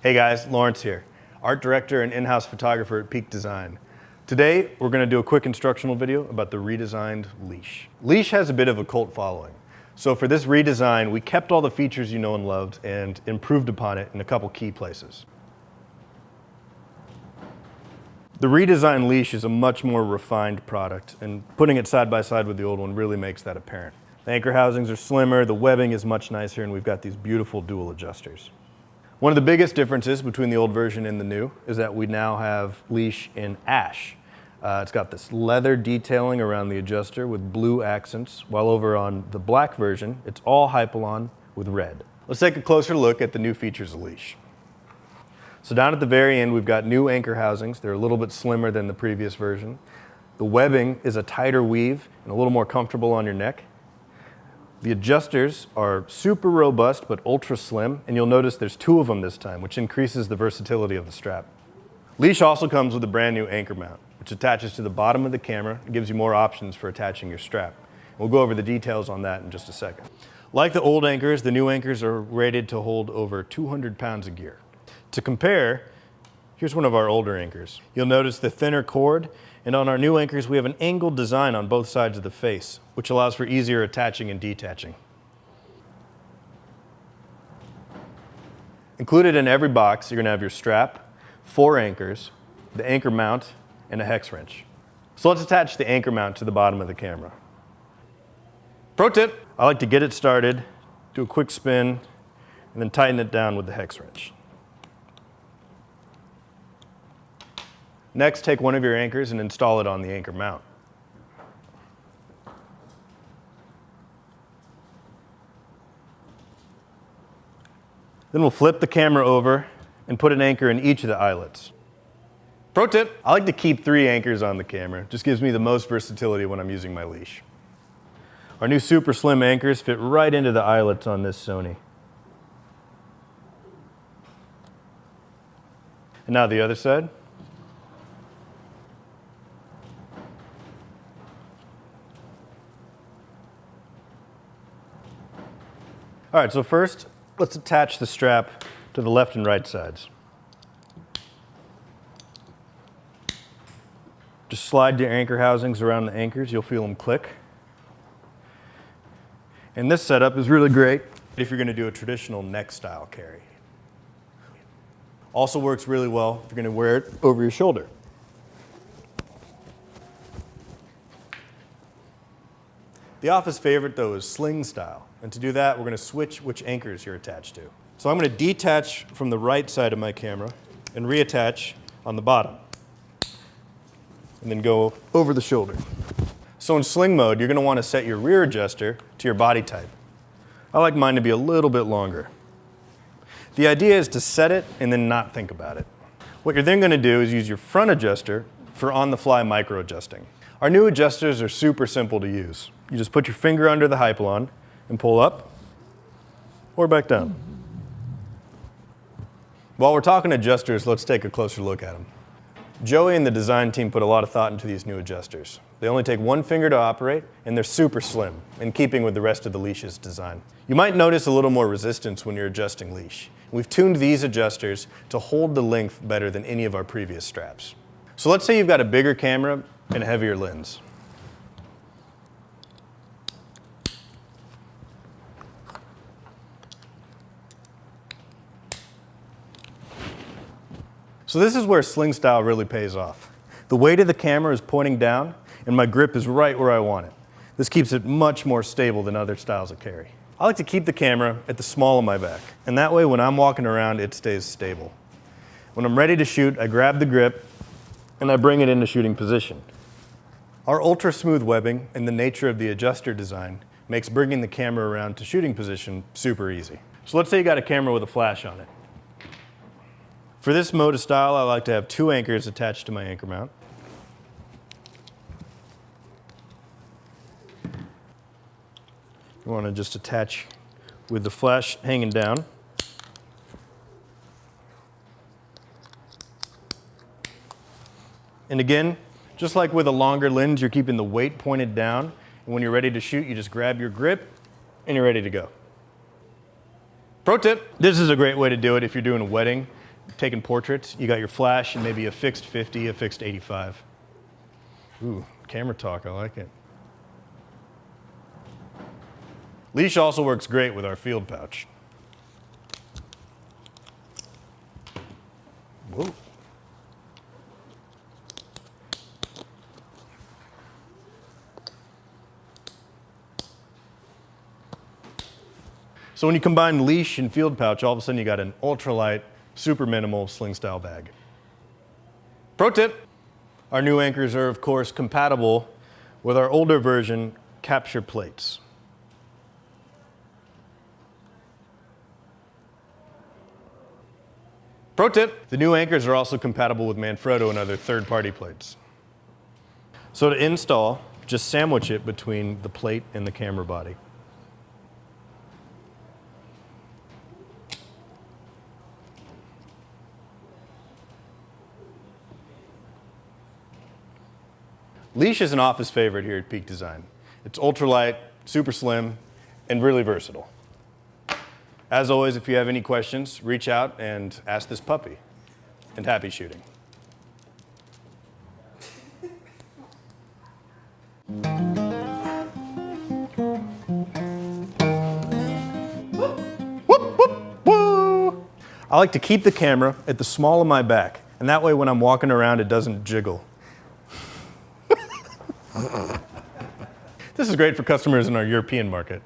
Hey guys, Lawrence here, art director and in-house photographer at Peak Design. Today, we're going to do a quick instructional video about the redesigned leash. Leash has a bit of a cult following. So for this redesign, we kept all the features you know and loved and improved upon it in a couple key places. The redesigned leash is a much more refined product, and putting it side by side with the old one really makes that apparent. The anchor housings are slimmer, the webbing is much nicer, and we've got these beautiful dual adjusters. One of the biggest differences between the old version and the new is that we now have leash in ash. It's got this leather detailing around the adjuster with blue accents, while over on the black version, it's all Hypalon with red. Let's take a closer look at the new features of leash. So down at the very end, we've got new anchor housings. They're a little bit slimmer than the previous version. The webbing is a tighter weave and a little more comfortable on your neck. The adjusters are super robust but ultra slim, and you'll notice there's two of them this time, which increases the versatility of the strap. Leash also comes with a brand new anchor mount, which attaches to the bottom of the camera and gives you more options for attaching your strap. We'll go over the details on that in just a second. Like the old anchors, the new anchors are rated to hold over 200 pounds of gear. To compare, here's one of our older anchors. You'll notice the thinner cord, and on our new anchors we have an angled design on both sides of the face, which allows for easier attaching and detaching. Included in every box, you're going to have your strap, 4 anchors, the anchor mount, and a hex wrench. So let's attach the anchor mount to the bottom of the camera. Pro tip, I like to get it started, do a quick spin, and then tighten it down with the hex wrench. Next, take one of your anchors and install it on the anchor mount. Then we'll flip the camera over and put an anchor in each of the eyelets. Pro tip, I like to keep 3 anchors on the camera. Just gives me the most versatility when I'm using my leash. Our new super slim anchors fit right into the eyelets on this Sony. And now the other side. All right, so first, let's attach the strap to the left and right sides. Just slide your anchor housings around the anchors, you'll feel them click. And this setup is really great if you're gonna do a traditional neck style carry. Also works really well if you're gonna wear it over your shoulder. The office favorite though is sling style. And to do that, we're going to switch which anchors you're attached to. So I'm going to detach from the right side of my camera and reattach on the bottom. And then go over the shoulder. So in sling mode, you're going to want to set your rear adjuster to your body type. I like mine to be a little bit longer. The idea is to set it and then not think about it. What you're then going to do is use your front adjuster for on-the-fly micro adjusting. Our new adjusters are super simple to use. You just put your finger under the Hypalon and pull up or back down. While we're talking adjusters, let's take a closer look at them. Joey and the design team put a lot of thought into these new adjusters. They only take 1 finger to operate, and they're super slim, in keeping with the rest of the leash's design. You might notice a little more resistance when you're adjusting leash. We've tuned these adjusters to hold the length better than any of our previous straps. So let's say you've got a bigger camera and a heavier lens. So this is where sling style really pays off. The weight of the camera is pointing down, and my grip is right where I want it. This keeps it much more stable than other styles of carry. I like to keep the camera at the small of my back, and that way when I'm walking around, it stays stable. When I'm ready to shoot, I grab the grip, and I bring it into shooting position. Our ultra smooth webbing and the nature of the adjuster design makes bringing the camera around to shooting position super easy. So let's say you got a camera with a flash on it. For this mode of style, I like to have 2 anchors attached to my anchor mount. You want to just attach with the flash hanging down. And again, just like with a longer lens, you're keeping the weight pointed down. And when you're ready to shoot, you just grab your grip and you're ready to go. Pro tip, this is a great way to do it if you're doing a wedding taking portraits, you got your flash and maybe a fixed 50, a fixed 85. Ooh, camera talk, I like it. Leash also works great with our field pouch. Whoa. So when you combine leash and field pouch, all of a sudden you got an ultralight, super minimal sling style bag. Pro tip, our new anchors are of course compatible with our older version capture plates. Pro tip, the new anchors are also compatible with Manfrotto and other third-party plates. So to install, just sandwich it between the plate and the camera body. Leash is an office favorite here at Peak Design. It's ultralight, super slim, and really versatile. As always, if you have any questions, reach out and ask this puppy. And happy shooting. Whoop, whoop, woo. I like to keep the camera at the small of my back, and that way when I'm walking around it doesn't jiggle. This is great for customers in our European market.